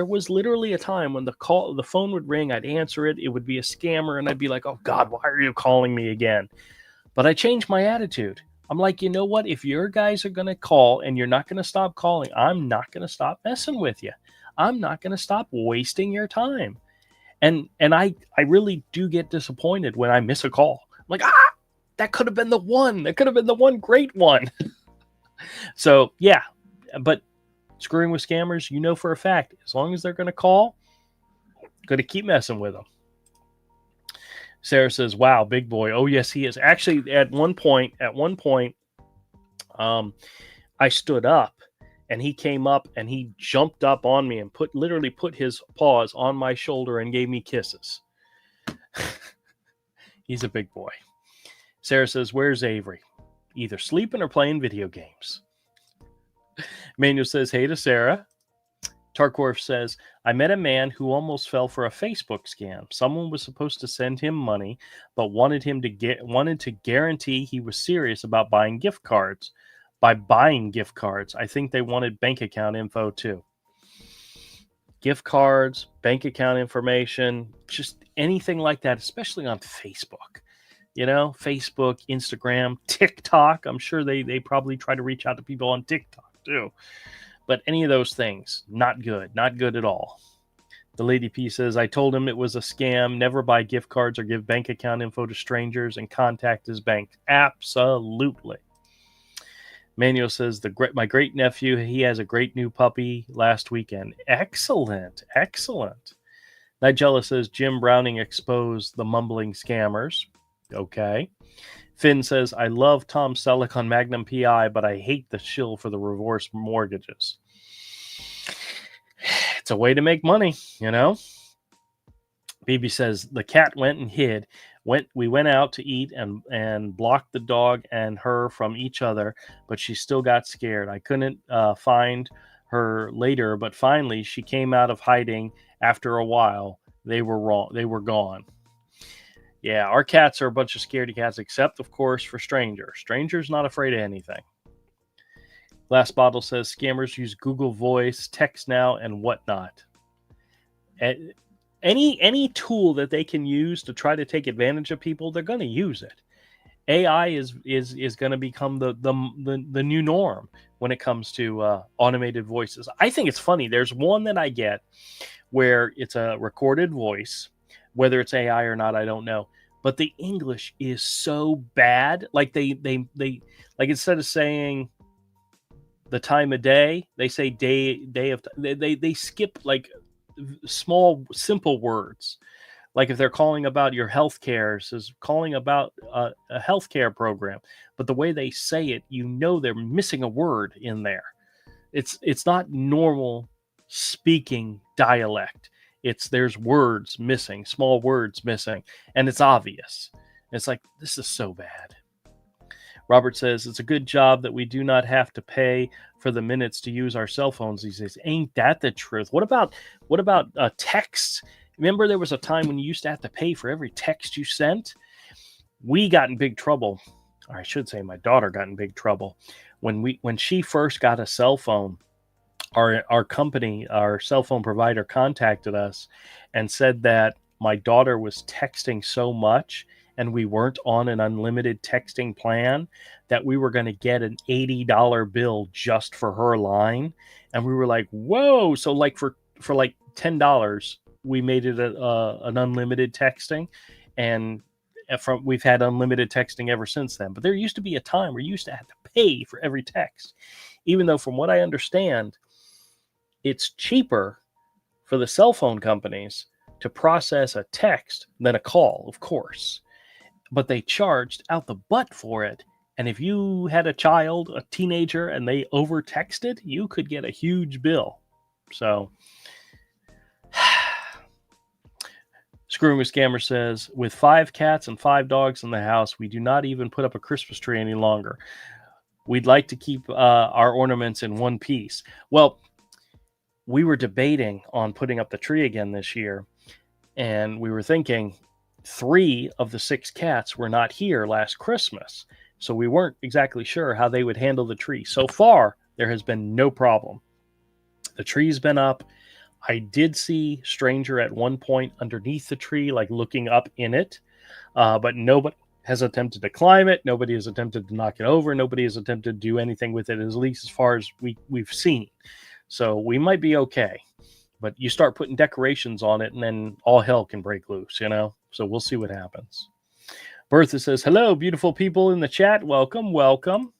was literally a time when the phone would ring, I'd answer it, it would be a scammer, and I'd be like, "Oh God, why are you calling me again?" But I changed my attitude. I'm like, you know what? If your guys are going to call and you're not going to stop calling, I'm not going to stop messing with you. I'm not going to stop wasting your time. And I really do get disappointed when I miss a call. I'm like, that could have been the one. That could have been the one great one. So, yeah. But screwing with scammers, for a fact, as long as they're going to call, going to keep messing with them. Sarah says, "Wow, big boy." Oh, yes, he is. Actually, at one point, I stood up and he came up and he jumped up on me and literally put his paws on my shoulder and gave me kisses. He's a big boy. Sarah says, "Where's Avery?" Either sleeping or playing video games. Manuel says, "Hey to Sarah." Tarkorf says, "I met a man who almost fell for a Facebook scam. Someone was supposed to send him money, but wanted to guarantee he was serious about buying gift cards. By buying gift cards, I think they wanted bank account info too. Gift cards, bank account information, just anything like that, especially on Facebook. Facebook, Instagram, TikTok. I'm sure they probably try to reach out to people on TikTok too. But any of those things, not good at all." The Lady P says, "I told him it was a scam. Never buy gift cards or give bank account info to strangers and contact his bank." Absolutely. Manuel says, "My great nephew, he has a great new puppy last weekend." Excellent. Nigella says, "Jim Browning exposed the mumbling scammers." Okay. Finn says, "I love Tom Selleck on Magnum PI, but I hate the shill for the reverse mortgages." It's a way to make money, BB says, "The cat went and hid. We went out to eat and blocked the dog and her from each other, but she still got scared. I couldn't find her later, but finally she came out of hiding after a while. they were wrong. They were gone. Yeah, our cats are a bunch of scaredy cats, except, of course, for Stranger. Stranger's not afraid of anything. Glass Bottle says scammers use Google Voice, Text Now, and whatnot. Any tool that they can use to try to take advantage of people, they're going to use it. AI is going to become the new norm when it comes to automated voices. I think it's funny. There's one that I get where it's a recorded voice, whether it's AI or not, I don't know. But the English is so bad. Like they like instead of saying the time of day, they say day of. They skip like small simple words. Like if they're calling about your healthcare, says calling about a healthcare program, but the way they say it, you know they're missing a word in there. It's not normal speaking dialect. There's words missing, small words missing, and it's obvious. It's like, this is so bad. Robert says it's a good job that we do not have to pay for the minutes to use our cell phones these days. Ain't that the truth? What about texts? Remember, there was a time when you used to have to pay for every text you sent? We got in big trouble. Or I should say my daughter got in big trouble. When she first got a cell phone, our company, our cell phone provider contacted us and said that my daughter was texting so much and we weren't on an unlimited texting plan that we were going to get an $80 bill just for her line. And we were like, whoa. So like for like $10, we made it an unlimited texting, and we've had unlimited texting ever since then. But there used to be a time where you used to have to pay for every text, even though from what I understand, it's cheaper for the cell phone companies to process a text than a call, of course. But they charged out the butt for it. And if you had a child, a teenager, and they over texted, you could get a huge bill. So Screwing with Scammer says, with 5 cats and 5 dogs in the house, we do not even put up a Christmas tree any longer. We'd like to keep our ornaments in one piece. Well, we were debating on putting up the tree again this year, and we were thinking 3 of the 6 cats were not here last Christmas, so we weren't exactly sure how they would handle the tree. So far, there has been no problem. The tree's been up. I did see Stranger at one point underneath the tree, like looking up in it, but nobody has attempted to climb it. Nobody has attempted to knock it over. Nobody has attempted to do anything with it, at least as far as we've seen. So we might be okay. But you start putting decorations on it, and then all hell can break loose, you know? So we'll see what happens. Bertha says, hello, beautiful people in the chat. Welcome, welcome.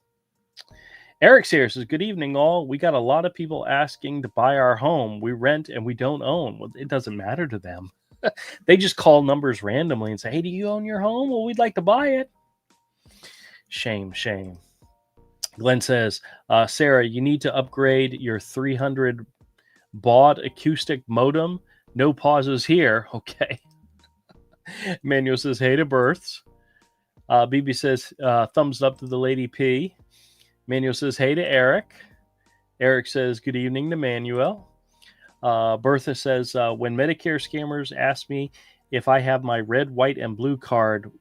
Eric's here, says, good evening, all. We got a lot of people asking to buy our home. We rent and we don't own. Well, it doesn't matter to them. They just call numbers randomly and say, hey, do you own your home? Well, we'd like to buy it. Shame, shame. Glenn says, Sarah, you need to upgrade your 300 baud acoustic modem. No pauses here. Okay. Manuel says, hey to Births. BB says, thumbs up to the Lady P. Manuel says, hey to Eric. Eric says, good evening to Manuel. Bertha says, when Medicare scammers ask me if I have my red, white, and blue card,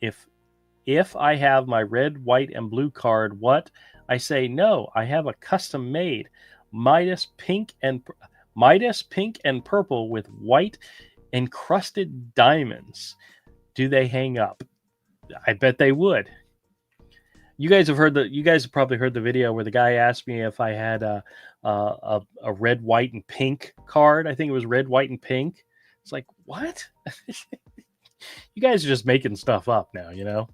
if I have my red, white, and blue card, what? I say, no, I have a custom made Midas pink and purple with white encrusted diamonds. Do they hang up? I bet they would. You guys have probably heard the video where the guy asked me if I had a red, white, and pink card. I think it was red, white, and pink. It's like, what? You guys are just making stuff up now, you know?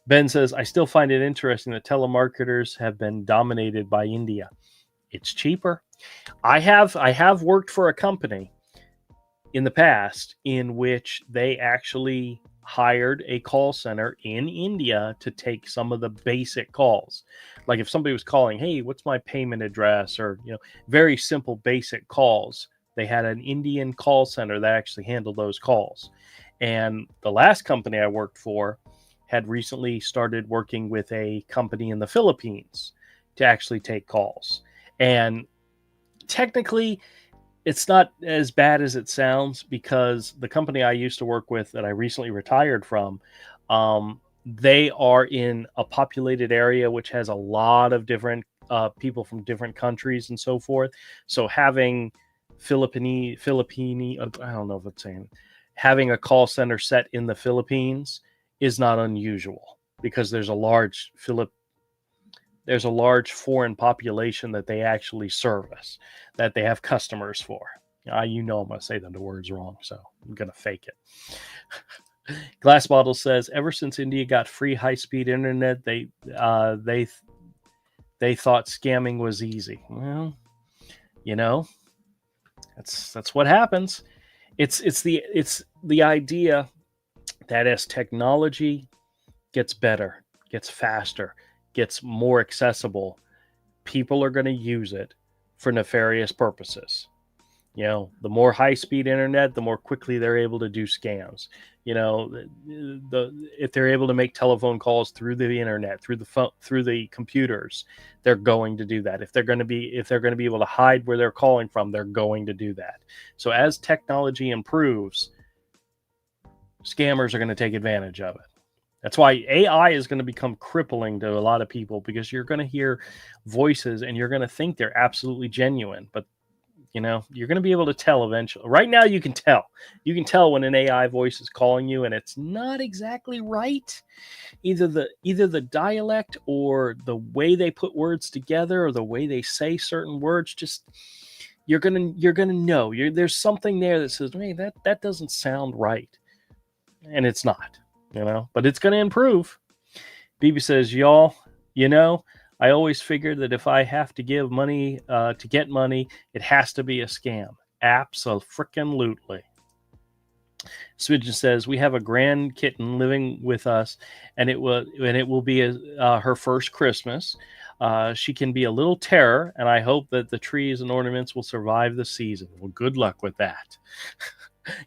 Ben says, I still find it interesting that telemarketers have been dominated by India. It's cheaper. I have worked for a company in the past in which they actually hired a call center in India to take some of the basic calls. Like if somebody was calling, hey, what's my payment address? Or, you know, very simple basic calls. They had an Indian call center that actually handled those calls. And the last company I worked for had recently started working with a company in the Philippines to actually take calls. And technically, it's not as bad as it sounds, because the company I used to work with that I recently retired from, they are in a populated area which has a lot of different people from different countries and so forth. So having I don't know if it's saying, having a call center set in the Philippines is not unusual, because there's a large foreign population that they actually service, that they have customers for. I'm going to say the words wrong, so I'm going to fake it. Glass Bottle says, ever since India got free high-speed internet, they thought scamming was easy. Well, you know, that's what happens. It's the idea that as technology gets better, gets faster, gets more accessible, people are going to use it for nefarious purposes. The more high-speed internet, the more quickly they're able to do scams. If they're able to make telephone calls through the internet, through the phone, through the computers, they're going to do that. If they're going to be able to hide where they're calling from, they're going to do that. So as technology improves, scammers are going to take advantage of it. That's why AI is going to become crippling to a lot of people, because you're going to hear voices and you're going to think they're absolutely genuine, but you're going to be able to tell eventually. Right now, you can tell. You can tell when an AI voice is calling you and it's not exactly right. Either the dialect, or the way they put words together, or the way they say certain words. Just you're gonna know. There's something there that says, "Hey, that doesn't sound right," and it's not. But it's going to improve. BB says, y'all, I always figured that if I have to give money to get money, it has to be a scam. Absolutely. Swidgen says, we have a grand kitten living with us, and it will be her first Christmas. She can be a little terror, and I hope that the trees and ornaments will survive the season. Well, good luck with that.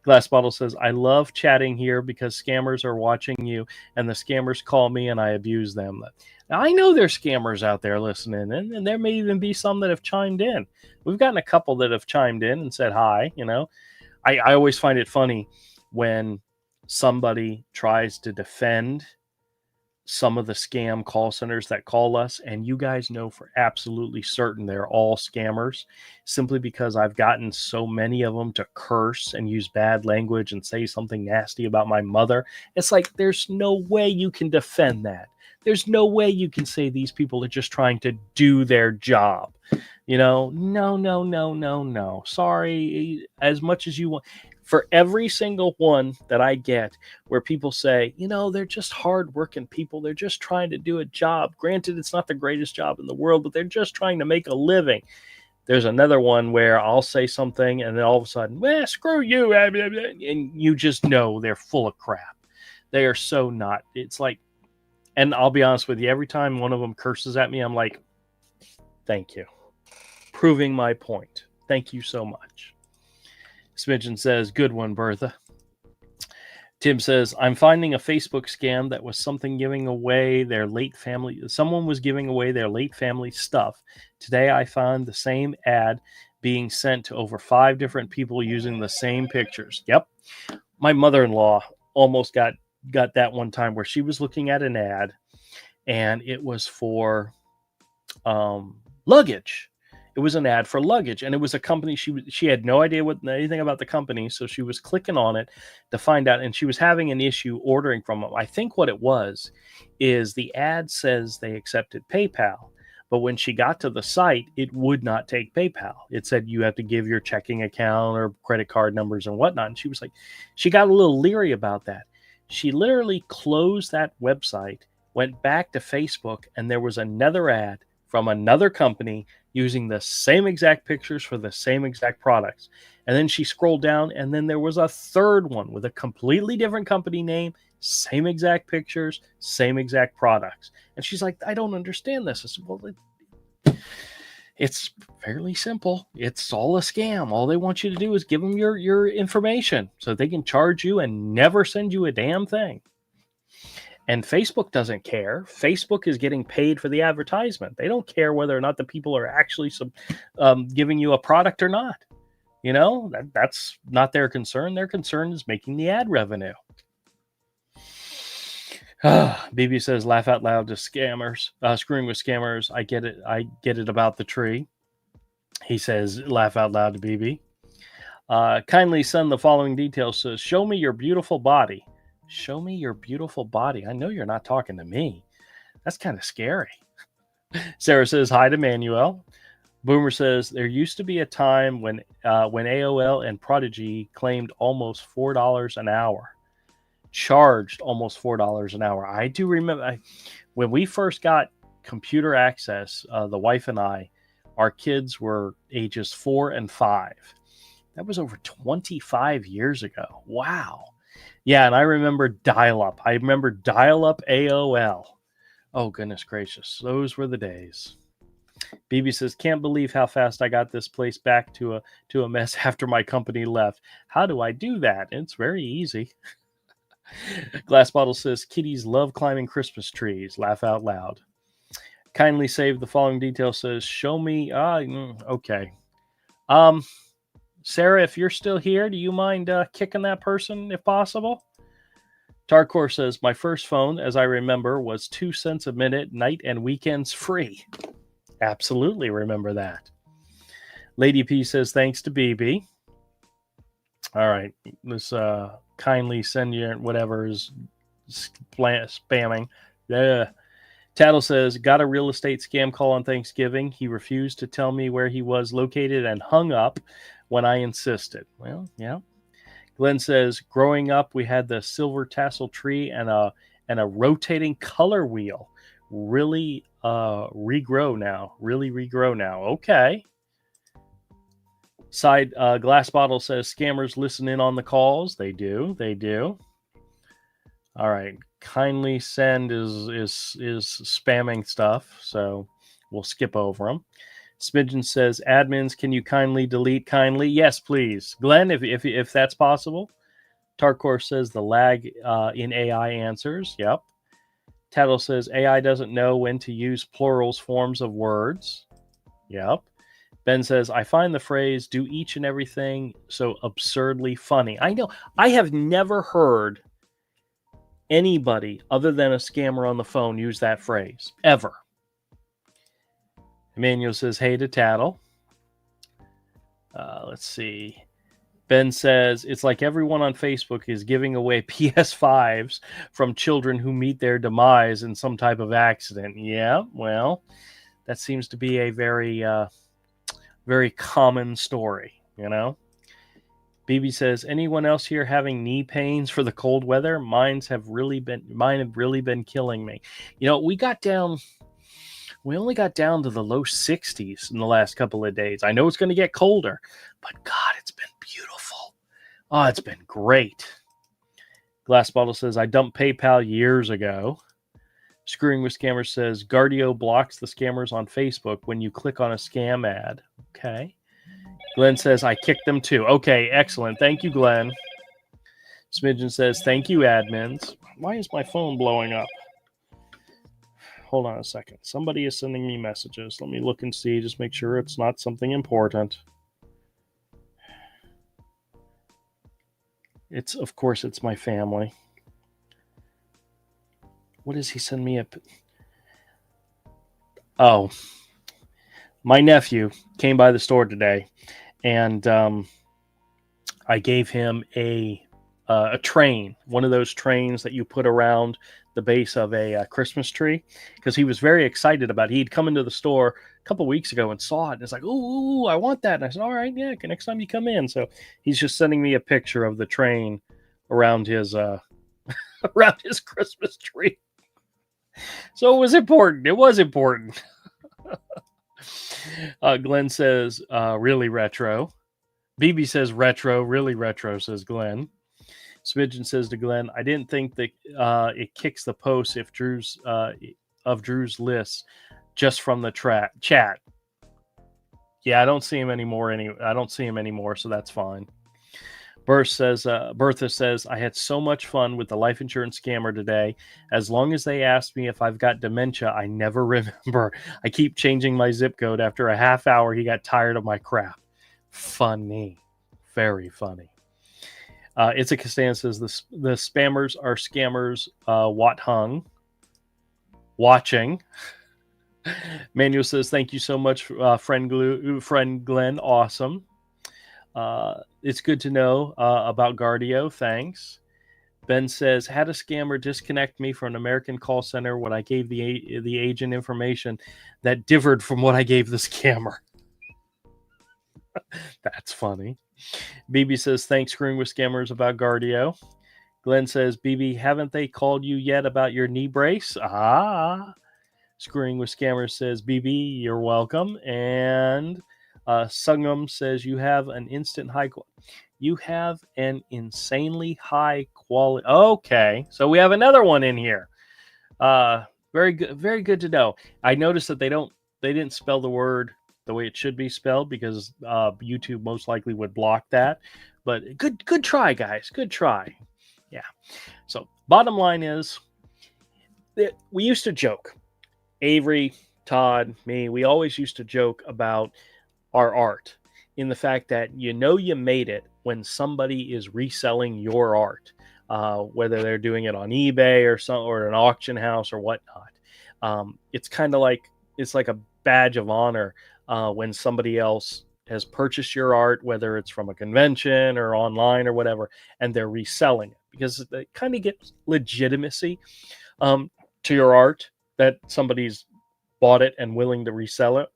Glass Bottle says, I love chatting here because scammers are watching you, and the scammers call me and I abuse them. Now, I know there's scammers out there listening, and there may even be some that have chimed in. We've gotten a couple that have chimed in and said hi. I always find it funny when somebody tries to defend some of the scam call centers that call us, and you guys know for absolutely certain they're all scammers, simply because I've gotten so many of them to curse and use bad language and say something nasty about my mother. It's like, there's no way you can defend that. There's no way you can say these people are just trying to do their job. No. Sorry, as much as you want. For every single one that I get where people say, they're just hardworking people, they're just trying to do a job. Granted, it's not the greatest job in the world, but they're just trying to make a living. There's another one where I'll say something and then all of a sudden, well, screw you. And you just know they're full of crap. They are so not. It's like, and I'll be honest with you, every time one of them curses at me, I'm like, thank you. Proving my point. Thank you so much. Smidgen says, good one, Bertha. Tim says, I'm finding a Facebook scam that was someone was giving away their late family stuff. Today I found the same ad being sent to over 5 different people using the same pictures. Yep. My mother-in-law almost got that one time where she was looking at an ad, and it was for luggage. It was an ad for luggage, and it was a company. She had no idea anything about the company, so she was clicking on it to find out, and she was having an issue ordering from them. I think what it was is the ad says they accepted PayPal, but when she got to the site, it would not take PayPal. It said you have to give your checking account or credit card numbers and whatnot, and she got a little leery about that. She literally closed that website, went back to Facebook, and there was another ad from another company using the same exact pictures for the same exact products. And then she scrolled down, and then there was a third one with a completely different company name, same exact pictures, same exact products. And she's like, I don't understand this. I said, well, it's fairly simple. It's all a scam. All they want you to do is give them your information so they can charge you and never send you a damn thing. And Facebook doesn't care. Facebook is getting paid for the advertisement. They don't care whether or not the people are actually giving you a product or not. That's not their concern. Their concern is making the ad revenue. BB says, laugh out loud to scammers, screwing with scammers. I get it about the tree. He says, laugh out loud to BB. Kindly send the following details. Says, show me your beautiful body. Show me your beautiful body. I know you're not talking to me. That's kind of scary. Sarah says, hi to Manuel. Boomer says, there used to be a time when AOL and Prodigy claimed almost $4 an hour. Charged almost $4 an hour. I do remember when we first got computer access, the wife and I, our kids were ages 4 and 5. That was over 25 years ago. Wow. Yeah, and I remember dial-up. I remember dial-up AOL. Oh, goodness gracious. Those were the days. BB says, can't believe how fast I got this place back to a mess after my company left. How do I do that? It's very easy. Glass Bottle says, kitties love climbing Christmas trees. Laugh out loud. Kindly save the following detail. Says, show me. Okay. Sarah, if you're still here, do you mind kicking that person if possible? Tarkor says, my first phone, as I remember, was 2 cents a minute, night and weekends free. Absolutely remember that. Lady P says, thanks to BB. All right. Let's kindly send you whatever is spamming. Tattle says, got a real estate scam call on Thanksgiving. He refused to tell me where he was located and hung up when I insisted. Well, yeah. Glenn says, growing up, we had the silver tassel tree and a rotating color wheel. Really regrow now. Really regrow now. Okay. Side Glass Bottle says, scammers listen in on the calls. They do. They do. All right. Kindly send is spamming stuff, so we'll skip over them. Smidgen says, admins, can you kindly delete kindly? Yes, please. Glenn, if that's possible. Tarkor says the lag in AI answers. Yep. Tattle says AI doesn't know when to use plurals forms of words. Yep. Ben says, I find the phrase do each and everything so absurdly funny. I know. I have never heard anybody other than a scammer on the phone use that phrase. Ever. Emmanuel says, hey to Tattle. Let's see. Ben says, it's like everyone on Facebook is giving away PS5s from children who meet their demise in some type of accident. Yeah, well, that seems to be a very, very common story, you know? BB says, anyone else here having knee pains for the cold weather? Mine have really been killing me. You know, we only got down to the low 60s in the last couple of days. I know it's going to get colder, but God, it's been beautiful. Oh, it's been great. Glass Bottle says, I dumped PayPal years ago. Screwing with Scammers says, Guardio blocks the scammers on Facebook when you click on a scam ad. Okay. Glenn says, I kicked them too. Okay, excellent. Thank you, Glenn. Smidgen says, thank you, admins. Why is my phone blowing up? Hold on a second. Somebody is sending me messages. Let me look and see. Just make sure it's not something important. Of course, it's my family. What does he send me? Oh, my nephew came by the store today, and I gave him a train, one of those trains that you put around the base of a Christmas tree, because he was very excited about it. He'd come into the store a couple weeks ago and saw it, and it's like, ooh, I want that. And I said, all right, yeah, next time you come in. So he's just sending me a picture of the train around his around his Christmas tree. So it was important. It was important. Glenn says, really retro. BB says retro, really retro, says Glenn. Smidgen says to Glenn, I didn't think that it kicks the post if Drew's list just from the chat. Yeah, I don't see him anymore. So that's fine. Bertha says, I had so much fun with the life insurance scammer today. As long as they ask me if I've got dementia, I never remember. I keep changing my zip code. After a half hour, he got tired of my crap. Funny. Very funny. It's a Castan says the spammers are scammers. Wat Hung watching. Manuel says thank you so much, friend Glenn. Awesome. It's good to know about Guardio. Thanks. Ben says, had a scammer disconnect me from an American call center when I gave the agent information that differed from what I gave the scammer. That's funny. BB says, thanks, Screwing with Scammers about Guardio. Glenn says, BB, haven't they called you yet about your knee brace? Screwing with Scammers says, BB, you're welcome. And Sungam says, you have an insanely high quality. Okay, so we have another one in here. Very good to know. I noticed that they didn't spell the word the way it should be spelled because YouTube most likely would block that. But good try, guys. Good try. Yeah. So bottom line is that we used to joke. Avery, Todd, me, we always used to joke about our art in the fact that you made it when somebody is reselling your art, whether they're doing it on eBay or an auction house or whatnot. It's kind of like a badge of honor when somebody else has purchased your art, whether it's from a convention or online or whatever, and they're reselling it because it kind of gets legitimacy to your art that somebody's bought it and willing to resell it.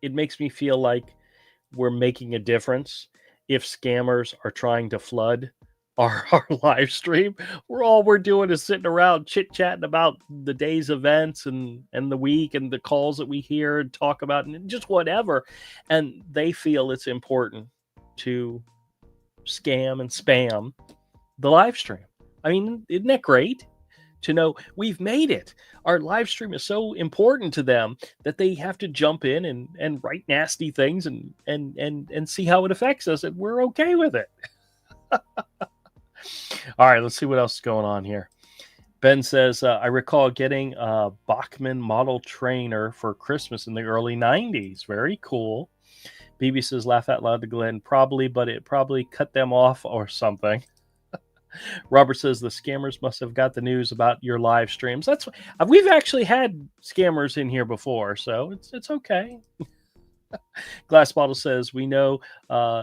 It makes me feel like we're making a difference. If scammers are trying to flood our live stream, we're doing is sitting around chit-chatting about the day's events and the week and the calls that we hear and talk about and just whatever. And they feel it's important to scam and spam the live stream. I mean, isn't that great? To know we've made it. Our live stream is so important to them that they have to jump in and write nasty things and see how it affects us, and we're okay with it. All right, let's see what else is going on here. Ben says, I recall getting a Bachmann model trainer for Christmas in the early 90s. Very cool. BB says, laugh out loud to Glenn. Probably, but it probably cut them off or something. Robert says the scammers must have got the news about your live streams. We've actually had scammers in here before, so it's okay. Glass Bottle says we know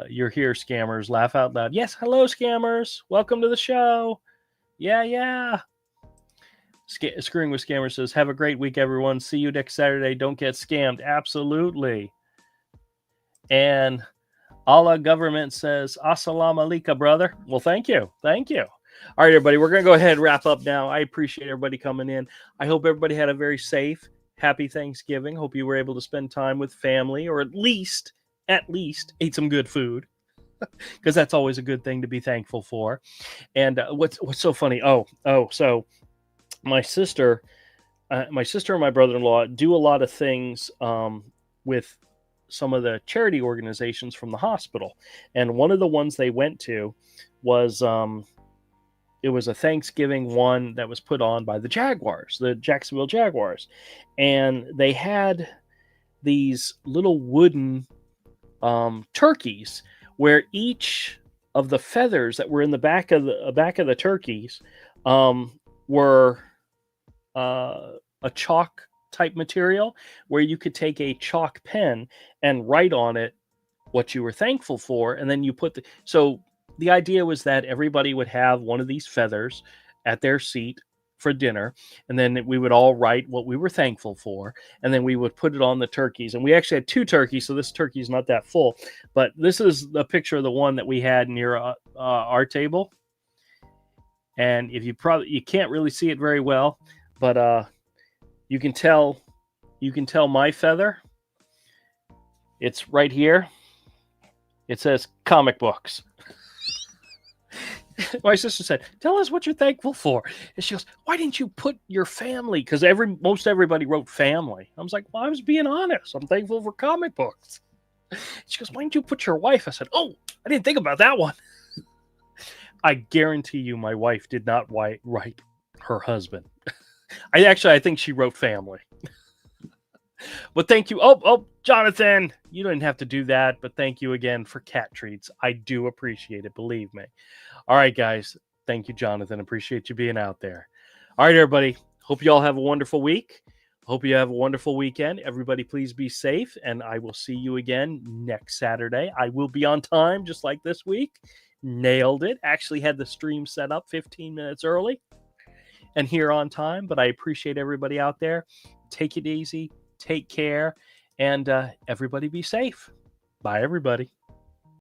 you're here, scammers. Laugh out loud. Yes, hello, scammers. Welcome to the show. Yeah. Screwing with Scammers says, have a great week, everyone. See you next Saturday. Don't get scammed. Absolutely. And Allah government says, assalamu alaikum, brother. Well, thank you. All right, everybody, we're going to go ahead and wrap up now. I appreciate everybody coming in. I hope everybody had a very safe, happy Thanksgiving. Hope you were able to spend time with family, or at least ate some good food, because that's always a good thing to be thankful for. And what's so funny? So my sister and my brother-in-law do a lot of things with some of the charity organizations from the hospital, and one of the ones they went to was it was a Thanksgiving one that was put on by the Jaguars, the Jacksonville Jaguars, and they had these little wooden turkeys where each of the feathers that were in the back of the turkeys were a chalk type material, where you could take a chalk pen and write on it what you were thankful for, and then you so the idea was that everybody would have one of these feathers at their seat for dinner, and then we would all write what we were thankful for, and then we would put it on the turkeys. And we actually had 2 turkeys, so this turkey is not that full, but this is a picture of the one that we had near our table. And if you can't really see it very well, but you can tell my feather. It's right here. It says comic books. My sister said, tell us what you're thankful for. And she goes, why didn't you put your family? Because most everybody wrote family. I was like, well, I was being honest. I'm thankful for comic books. She goes, why didn't you put your wife? I said, oh, I didn't think about that one. I guarantee you my wife did not write her husband. I think she wrote family. But thank you. Oh, Jonathan, you didn't have to do that, but thank you again for cat treats. I do appreciate it, believe me. All right, guys. Thank you, Jonathan. Appreciate you being out there. All right, everybody. Hope you all have a wonderful week. Hope you have a wonderful weekend. Everybody, please be safe, and I will see you again next Saturday. I will be on time, just like this week. Nailed it. Actually had the stream set up 15 minutes early and here on time, but I appreciate everybody out there. Take it easy. Take care, and everybody be safe. Bye, everybody.